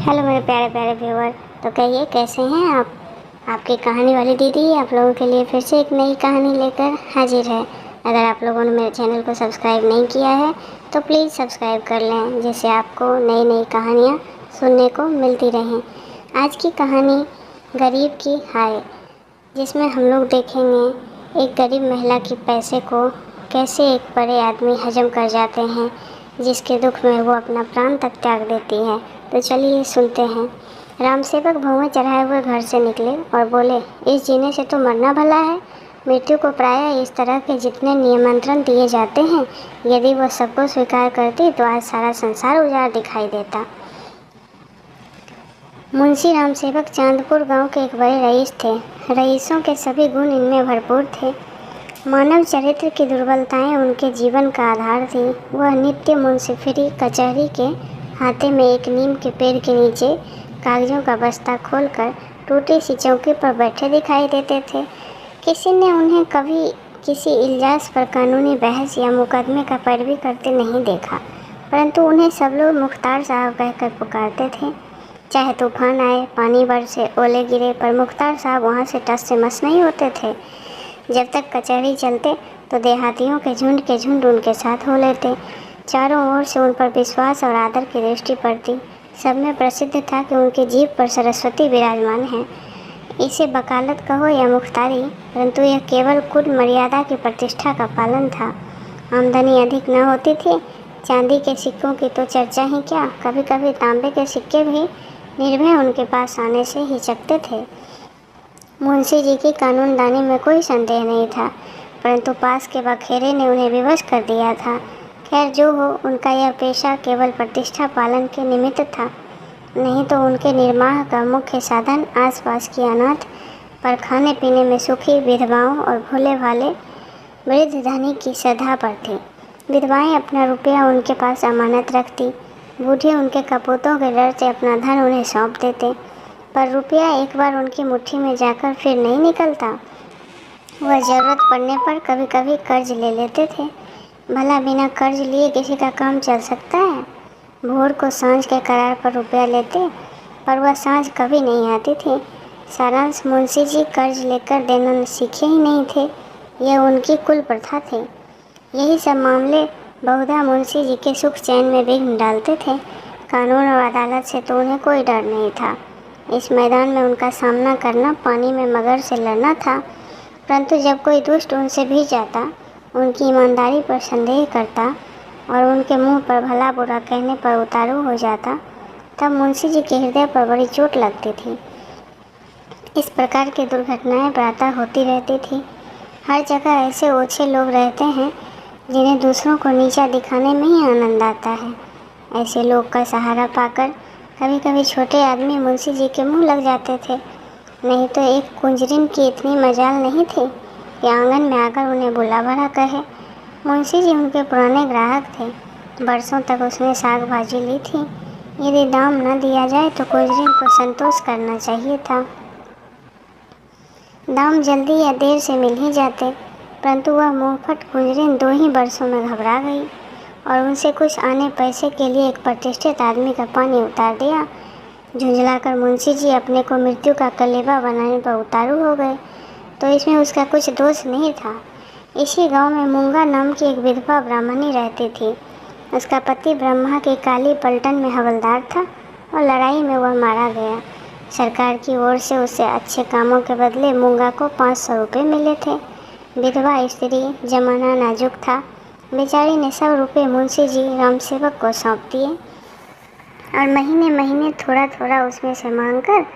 Hello मेरे प्यारे प्यारे व्यूअर। तो कहिए कैसे हैं आप। आपकी कहानी वाली दीदी आप लोगों के लिए फिर से एक नई कहानी लेकर हाजिर है। अगर आप लोगों ने मेरे चैनल को सब्सक्राइब नहीं किया है तो प्लीज़ सब्सक्राइब कर लें, जिससे आपको नई नई कहानियाँ सुनने को मिलती रहें। आज की कहानी गरीब की हाय, जिसमें हम लोग देखेंगे एक गरीब महिला की पैसे को कैसे एक बड़े आदमी हजम कर जाते हैं, जिसके दुख में वो अपना प्राण तक त्याग देती है। तो चलिए सुनते हैं। राम सेवक भौवें चढ़ाए हुए घर से निकले और बोले, इस जीने से तो मरना भला है। मृत्यु को प्रायः इस तरह के जितने निमंत्रण दिए जाते हैं, यदि वह सबको स्वीकार करती तो आज सारा संसार उजाड़ दिखाई देता। मुंशी राम सेवक चांदपुर गांव के एक बड़े रईस थे। रईसों के सभी गुण इनमें भरपूर थे। मानव चरित्र की दुर्बलताएं उनके जीवन का आधार थी। वह नित्य मुंसिफरी कचहरी के हाथे में एक नीम के पेड़ के नीचे कागजों का बस्ता खोलकर टूटी सी चौकी पर बैठे दिखाई देते थे। किसी ने उन्हें कभी किसी इल्जास पर कानूनी बहस या मुकदमे का पैरवी करते नहीं देखा, परंतु उन्हें सब लोग मुख्तार साहब कहकर पुकारते थे। चाहे तूफान आए, पानी बरसे, ओले गिरे, पर मुख्तार साहब वहाँ से टस से मस नहीं होते थे। जब तक कचहरी चलते तो देहातियों के झुंड उनके साथ हो लेते। चारों ओर से उन पर विश्वास और आदर की दृष्टि पड़ती। सब में प्रसिद्ध था कि उनकी जीभ पर सरस्वती विराजमान है। इसे वकालत कहो या मुख्तारी, परंतु यह केवल कुल मर्यादा की प्रतिष्ठा का पालन था। आमदनी अधिक न होती थी। चांदी के सिक्कों की तो चर्चा ही क्या, कभी कभी तांबे के सिक्के भी निर्भय उनके पास आने से हिचकते थे। मुंशी जी की कानूनदानी में कोई संदेह नहीं था, परंतु पास के बखेरे ने उन्हें विवश कर दिया था। खैर जो हो, उनका यह पेशा केवल प्रतिष्ठा पालन के निमित्त था, नहीं तो उनके निर्वाह का मुख्य साधन आसपास की अनाथ पर खाने पीने में सुखी विधवाओं और भोले भाले वृद्ध धनी की श्रद्धा पर थी। विधवाएं अपना रुपया उनके पास अमानत रखती, बूढ़े उनके कपूतों के डर से अपना धन उन्हें सौंप देते, पर रुपया एक बार उनकी मुट्ठी में जाकर फिर नहीं निकलता। वह ज़रूरत पड़ने पर कभी कभी कर्ज ले लेते थे। भला बिना कर्ज लिए किसी का काम चल सकता है। भोर को सांझ के करार पर रुपया लेते, पर वह सांझ कभी नहीं आती थी। सारांश, मुंशी जी कर्ज लेकर देना सीखे ही नहीं थे, यह उनकी कुल प्रथा थी। यही सब मामले बहुधा मुंशी जी के सुख चैन में विघ्न डालते थे। कानून और अदालत से तो उन्हें कोई डर नहीं था। इस मैदान में उनका सामना करना पानी में मगर से लड़ना था। परंतु जब कोई दुष्ट उनसे भी जाता, उनकी ईमानदारी पर संदेह करता और उनके मुंह पर भला बुरा कहने पर उतारू हो जाता, तब मुंशी जी के हृदय पर बड़ी चोट लगती थी। इस प्रकार की दुर्घटनाएं प्रातः होती रहती थी। हर जगह ऐसे ओछे लोग रहते हैं जिन्हें दूसरों को नीचा दिखाने में ही आनंद आता है। ऐसे लोग का सहारा पाकर कभी कभी छोटे आदमी मुंशी जी के मुँह लग जाते थे। नहीं तो एक कुंजरिन की इतनी मजाल नहीं थी कि आंगन में आकर उन्हें बुला भरा कहे। मुंशी जी उनके पुराने ग्राहक थे। बरसों तक उसने साग भाजी ली थी। यदि दाम न दिया जाए तो कुंजरिन को संतोष करना चाहिए था। दाम जल्दी या देर से मिल ही जाते, परंतु वह मुंहफट कुंजरिन 2 ही बरसों में घबरा गई और उनसे कुछ आने पैसे के लिए एक प्रतिष्ठित आदमी का पानी उतार दिया। झुंझलाकर मुंशी जी अपने को मृत्यु का कलेबा बनाने पर उतारू हो गए, तो इसमें उसका कुछ दोष नहीं था। इसी गांव में मूंगा नाम की एक विधवा ब्राह्मणी रहती थी। उसका पति ब्रह्मा की काली पलटन में हवलदार था और लड़ाई में वह मारा गया। सरकार की ओर से उसे अच्छे कामों के बदले मूंगा को 500 रुपये मिले थे। विधवा स्त्री, जमाना नाजुक था। बेचारी ने सब रुपये मुंशी जी राम सेवक को सौंप दिए और महीने महीने थोड़ा थोड़ा उसमें से मांगकर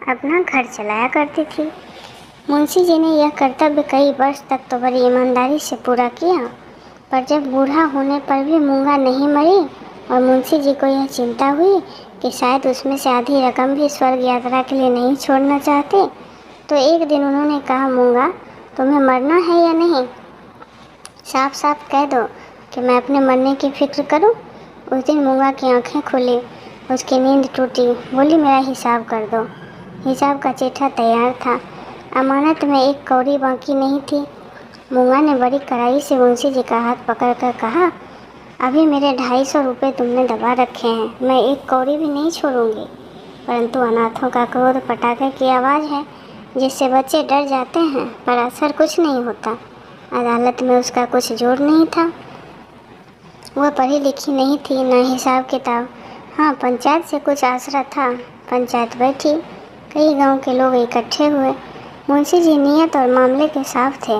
अपना घर चलाया करती थी। मुंशी जी ने यह कर्तव्य कई वर्ष तक तो बड़ी ईमानदारी से पूरा किया, पर जब बूढ़ा होने पर भी मूंगा नहीं मरी और मुंशी जी को यह चिंता हुई कि शायद उसमें से आधी रकम भी स्वर्ग यात्रा के लिए नहीं छोड़ना चाहते, तो एक दिन उन्होंने कहा, मूंगा तुम्हें मरना है या नहीं? साफ साफ कह दो कि मैं अपने मरने की फिक्र करूं। उस दिन मूंगा की आंखें खुली, उसकी नींद टूटी। बोली, मेरा हिसाब कर दो। हिसाब का चिट्ठा तैयार था। अमानत में एक कौड़ी बाकी नहीं थी। मूंगा ने बड़ी कड़ाई से मुंशी जी का हाथ पकड़कर कहा, अभी मेरे 250 रुपये तुमने दबा रखे हैं, मैं एक कौड़ी भी नहीं छोड़ूंगी। परंतु अनाथों का क्रोध पटाखे की आवाज़ है जिससे बच्चे डर जाते हैं, पर असर कुछ नहीं होता। अदालत में उसका कुछ जोर नहीं था। वह पढ़ी लिखी नहीं थी, न हिसाब किताब। हाँ, पंचायत से कुछ आसरा था। पंचायत बैठी, कई गांव के लोग इकट्ठे हुए। मुंशी जी नियत और मामले के साफ थे,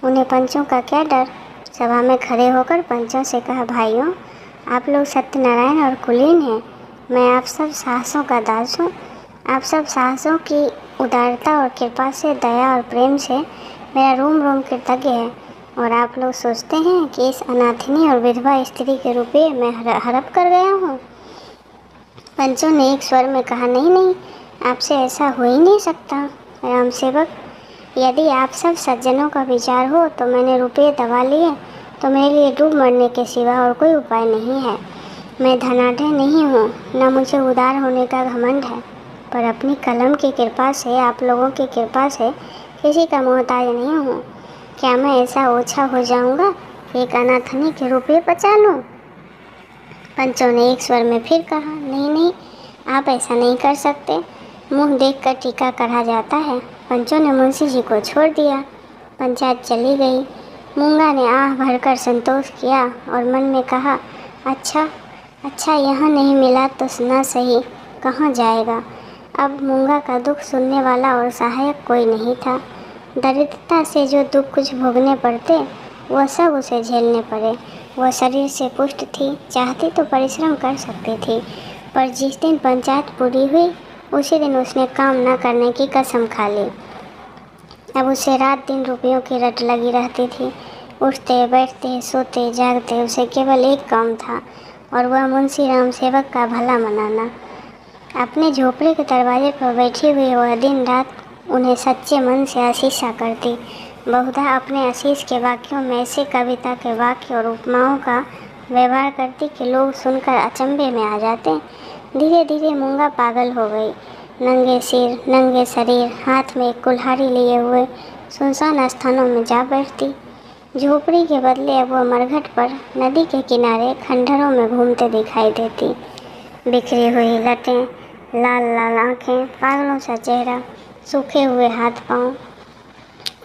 उन्हें पंचों का क्या डर। सभा में खड़े होकर पंचों से कहा, भाइयों, आप लोग सत्यनारायण और कुलीन हैं। मैं आप सब साहसों का दास हूँ। आप सब साहसों की उदारता और कृपा से, दया और प्रेम से मेरा रोम रोम कृतज्ञ है। और आप लोग सोचते हैं कि इस अनाथिनी और विधवा स्त्री के रुपये मैं हड़प कर गया हूँ। पंचों ने एक स्वर में कहा, नहीं नहीं, आपसे ऐसा हो ही नहीं सकता। राम सेवक, यदि आप सब सज्जनों का विचार हो तो मैंने रुपये दबा लिए तो मेरे लिए डूब मरने के सिवा और कोई उपाय नहीं है। मैं धनाढ़ नहीं हूँ, न मुझे उदार होने का घमंड है, पर अपनी कलम की कृपा से, आप लोगों की कृपा से किसी का मोहताज नहीं हूँ। क्या मैं ऐसा ओछा हो जाऊँगा कि एक अनाथनी के रुपये बचा लूँ? पंचों ने एक स्वर में फिर कहा, नहीं नहीं, आप ऐसा नहीं कर सकते। मुँह देखकर टीका करा जाता है। पंचों ने मुंशी जी को छोड़ दिया। पंचायत चली गई। मूंगा ने आह भरकर संतोष किया और मन में कहा, अच्छा यहाँ नहीं मिला तो ना सही, कहाँ जाएगा। अब मूंगा का दुख सुनने वाला और सहायक कोई नहीं था। दरिद्रता से जो दुख कुछ भोगने पड़ते वह सब उसे झेलने पड़े। वह शरीर से पुष्ट थी, चाहती तो परिश्रम कर सकती थी, पर जिस दिन पंचायत पूरी हुई उसी दिन उसने काम न करने की कसम खा ली। अब उसे रात दिन रुपयों की रट लगी रहती थी। उठते बैठते सोते जागते उसे केवल एक काम था, और वह मुंशी राम सेवक का भला मनाना। अपने झोपड़े के दरवाजे पर बैठी हुई वह दिन रात उन्हें सच्चे मन से आशीषा करती। बहुधा अपने आशीष के वाक्यों में ऐसे कविता के वाक्य और उपमाओं का व्यवहार करती कि लोग सुनकर अचंभे में आ जाते। धीरे धीरे मूंगा पागल हो गई। नंगे सिर, नंगे शरीर, हाथ में एक कुल्हाड़ी लिए हुए सुनसान स्थानों में जा बैठती। झोपड़ी के बदले अब वह मरघट पर, नदी के किनारे खंडहरों में घूमते दिखाई देती। बिखरी हुई लटें, लाल लाल आँखें, पागलों सा चेहरा, सूखे हुए हाथ पांव।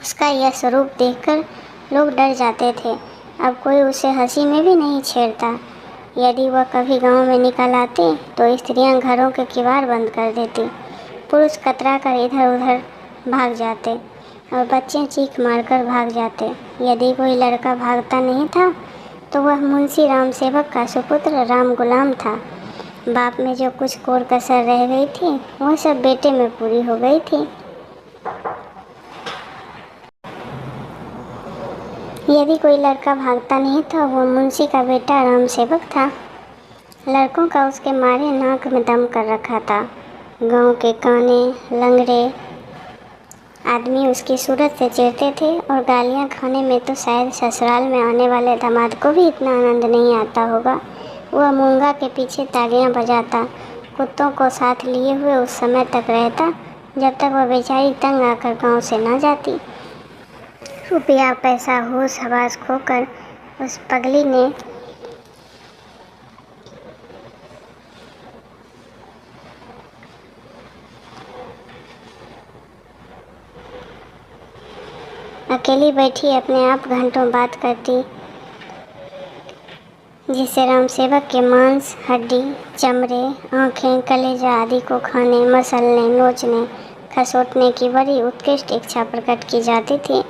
उसका यह स्वरूप देखकर लोग डर जाते थे। अब कोई उसे हंसी में भी नहीं छेड़ता। यदि वह कभी गांव में निकल आती तो स्त्रियां घरों के किवाड़ बंद कर देती, पुरुष कतरा कर इधर उधर भाग जाते और बच्चे चीख मारकर भाग जाते। यदि कोई लड़का भागता नहीं था तो वह मुंशी राम सेवक का सुपुत्र राम गुलाम था। बाप में जो कुछ कोर कसर रह गई थी वह सब बेटे में पूरी हो गई थी। यदि कोई लड़का भागता नहीं था वो मुंशी का बेटा राम सेवक था। लड़कों का उसके मारे नाक में दम कर रखा था। गांव के काने लंगड़े आदमी उसकी सूरत से चिढ़ते थे और गालियां खाने में तो शायद ससुराल में आने वाले दामाद को भी इतना आनंद नहीं आता होगा। वह मूंगा के पीछे तालियां बजाता, कुत्तों को साथ लिए हुए उस समय तक रहता जब तक वह बेचारी तंग आकर गांव से न जाती। रुपया पैसा होश हवास खोकर उस पगली ने अकेली बैठी अपने आप घंटों बात करती, जिससे राम सेवक के मांस, हड्डी, चमड़े, आँखें, कलेजा आदि को खाने, मसलने, नोचने, खसोटने की बड़ी उत्कृष्ट इच्छा प्रकट की जाती थी।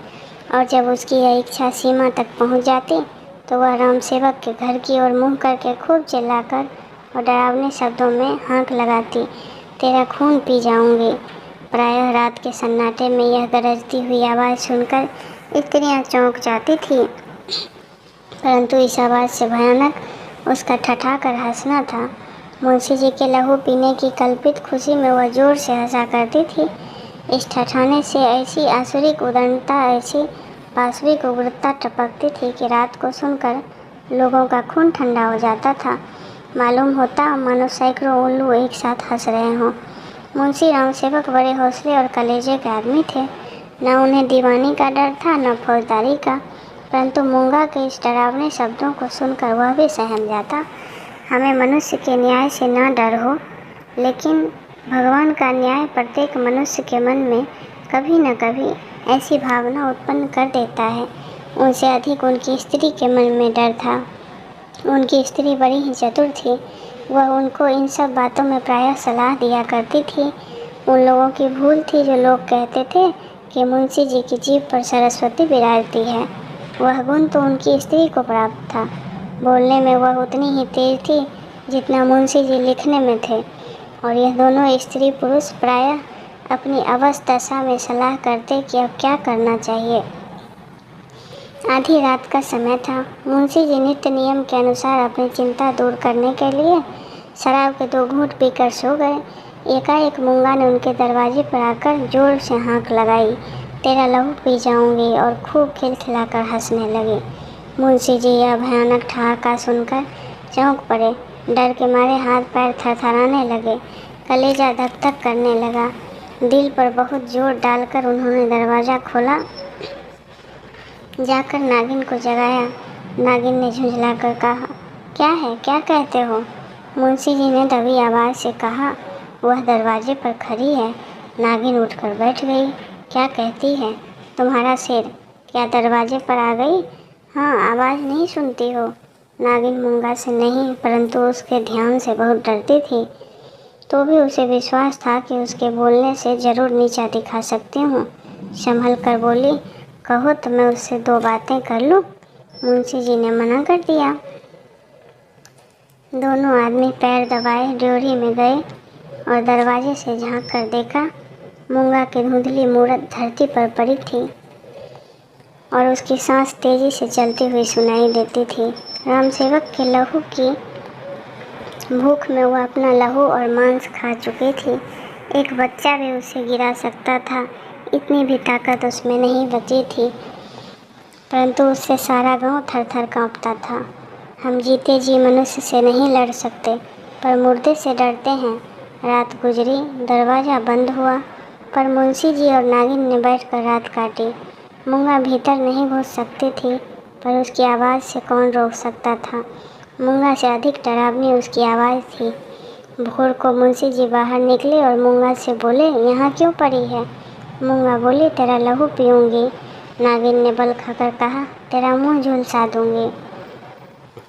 और जब उसकी यह इच्छा सीमा तक पहुंच जाती तो वह राम सेवक के घर की ओर मुँह करके खूब चिल्लाकर और डरावने शब्दों में हाँक लगाती, तेरा खून पी जाऊंगी। प्रायः रात के सन्नाटे में यह गरजती हुई आवाज़ सुनकर स्त्रियाँ चौंक जाती थी, परंतु इस आवाज़ से भयानक उसका ठठाकर हंसना था। मुंशी जी के लहू पीने की कल्पित खुशी में वह जोर से हंसा करती थी। इस ठठाने से ऐसी आसुरिक उदंडता, ऐसी पाशविक उग्रता टपकती थी कि रात को सुनकर लोगों का खून ठंडा हो जाता था। मालूम होता मानो सैकड़ों उल्लू एक साथ हंस रहे हों। मुंशी राम सेवक बड़े हौसले और कलेजे के आदमी थे। न उन्हें दीवानी का डर था न फौजदारी का, परंतु मूंगा के इस डरावने शब्दों को सुनकर वह भी सहम जाता। हमें मनुष्य के न्याय से न डर हो, लेकिन भगवान का न्याय प्रत्येक मनुष्य के मन में कभी न कभी ऐसी भावना उत्पन्न कर देता है। उनसे अधिक उनकी स्त्री के मन में डर था। उनकी स्त्री बड़ी ही चतुर थी। वह उनको इन सब बातों में प्रायः सलाह दिया करती थी। उन लोगों की भूल थी जो लोग कहते थे कि मुंशी जी की जीभ पर सरस्वती विराजती है। वह गुण तो उनकी स्त्री को प्राप्त था। बोलने में वह उतनी ही तेज थी जितना मुंशी जी लिखने में थे, और यह दोनों स्त्री पुरुष प्रायः अपनी अवस्था दशा में सलाह करते कि अब क्या करना चाहिए। आधी रात का समय था। मुंशी जी नित्य नियम के अनुसार अपनी चिंता दूर करने के लिए शराब के 2 घूंट पीकर सो गए। एकाएक मूंगा ने उनके दरवाजे पर आकर जोर से हाँक लगाई, तेरा लहू पी जाऊंगी, और खूब खिलखिलाकर हंसने लगे। मुंशी जी यह भयानक ठहाका सुनकर चौंक पड़े। डर के मारे हाथ पैर थरथराने लगे, कलेजा धक धक करने लगा। दिल पर बहुत जोर डालकर उन्होंने दरवाज़ा खोला, जाकर नागिन को जगाया। नागिन ने झुंझलाकर कहा, क्या है, क्या कहते हो? मुंशी जी ने दबी आवाज़ से कहा, वह दरवाजे पर खड़ी है। नागिन उठकर बैठ गई। क्या कहती है? तुम्हारा सिर क्या दरवाजे पर आ गई? हाँ, आवाज़ नहीं सुनती हो? नागिन मूंगा से नहीं, परंतु उसके ध्यान से बहुत डरती थी। तो भी उसे विश्वास था कि उसके बोलने से ज़रूर नीचा दिखा सकती हूँ। संभल कर बोली, कहो तो मैं उससे 2 बातें कर लूँ। मुंशी जी ने मना कर दिया। दोनों आदमी पैर दबाए ड्योढ़ी में गए और दरवाजे से झांक कर देखा। मूंगा की धुंधली मूरत धरती पर पड़ी थी और उसकी सांस तेजी से चलती हुई सुनाई देती थी। रामसेवक के लहू की भूख में वह अपना लहू और मांस खा चुकी थी। एक बच्चा भी उसे गिरा सकता था, इतनी भी ताकत उसमें नहीं बची थी, परंतु उससे सारा गांव थर-थर कांपता था। हम जीते जी मनुष्य से नहीं लड़ सकते, पर मुर्दे से डरते हैं। रात गुजरी, दरवाज़ा बंद हुआ, पर मुंशी जी और नागिन ने बैठकर रात काटी। मूंगा भीतर नहीं घुस सकती थी, पर उसकी आवाज़ से कौन रोक सकता था। मूंगा से अधिक डरावनी उसकी आवाज़ थी। भोर को मुंशी जी बाहर निकले और मूंगा से बोले, यहाँ क्यों पड़ी है? मूंगा बोली, तेरा लहू पीऊँगी। नागिन ने बल खाकर कहा, तेरा मुंह झुलसा दूँगी।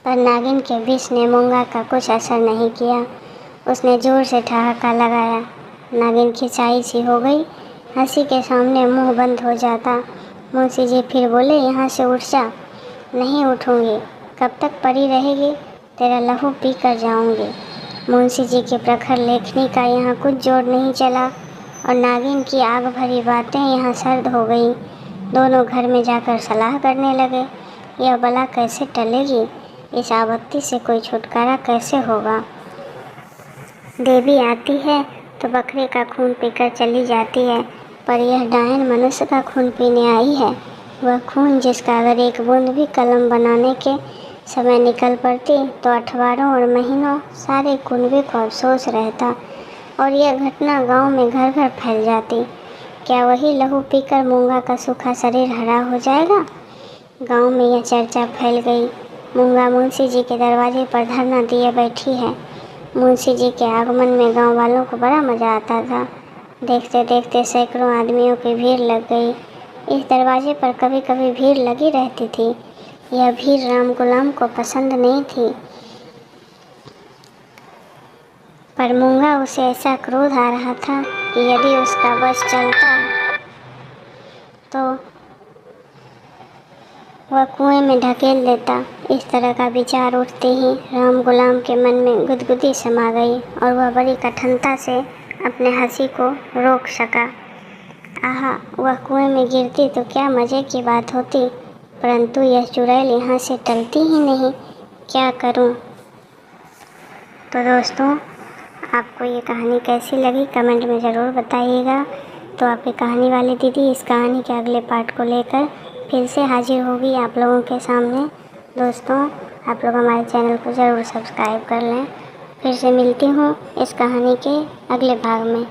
पर नागिन के विष ने मूंगा का कुछ असर नहीं किया। उसने जोर से ठहाका लगाया। नागिन खिंचाई सी हो गई, हंसी के सामने मुंह बंद हो जाता। मुंशी जी फिर बोले, यहाँ से उठ जा। नहीं उठूँगी। कब तक पड़ी रहेगी? तेरा लहू पी कर जाऊँगी। मुंशी जी की प्रखर लेखनी का यहाँ कुछ जोर नहीं चला और नागिन की आग भरी बातें यहाँ सर्द हो गई। दोनों घर में जाकर सलाह करने लगे, यह बला कैसे टलेगी? इस आपत्ति से कोई छुटकारा कैसे होगा? देवी आती है तो बकरे का खून पीकर चली जाती है, पर यह डायन मनुष्य का खून पीने आई है। वह खून जिसका अगर एक बूंद भी कलम बनाने के समय निकल पड़ती तो अठवारों और महीनों सारे कुनबे को अफसोस रहता और यह घटना गांव में घर घर फैल जाती। क्या वही लहू पीकर मूंगा का सूखा शरीर हरा हो जाएगा? गांव में यह चर्चा फैल गई। मूंगा मुंशी जी के दरवाजे पर धरना दिए बैठी है। मुंशी जी के आगमन में गांव वालों को बड़ा मज़ा आता था। देखते देखते सैकड़ों आदमियों की भीड़ लग गई। इस दरवाजे पर कभी कभी भीड़ लगी रहती थी। यह भीड़ राम गुलाम को पसंद नहीं थी, पर मूंगा उसे ऐसा क्रोध आ रहा था कि यदि उसका बस चलता तो वह कुएं में ढकेल देता। इस तरह का विचार उठते ही राम गुलाम के मन में गुदगुदी समा गई और वह बड़ी कठिनता से अपने हंसी को रोक सका। आहा, वह कुएं में गिरती तो क्या मज़े की बात होती, परंतु यह चुड़ैल यहाँ से टलती ही नहीं। क्या करूँ? तो दोस्तों, आपको ये कहानी कैसी लगी कमेंट में ज़रूर बताइएगा। तो आपकी कहानी वाली दीदी इस कहानी के अगले पार्ट को लेकर फिर से हाजिर होगी आप लोगों के सामने। दोस्तों, आप लोग हमारे चैनल को ज़रूर सब्सक्राइब कर लें। फिर से मिलती हूँ इस कहानी के अगले भाग में।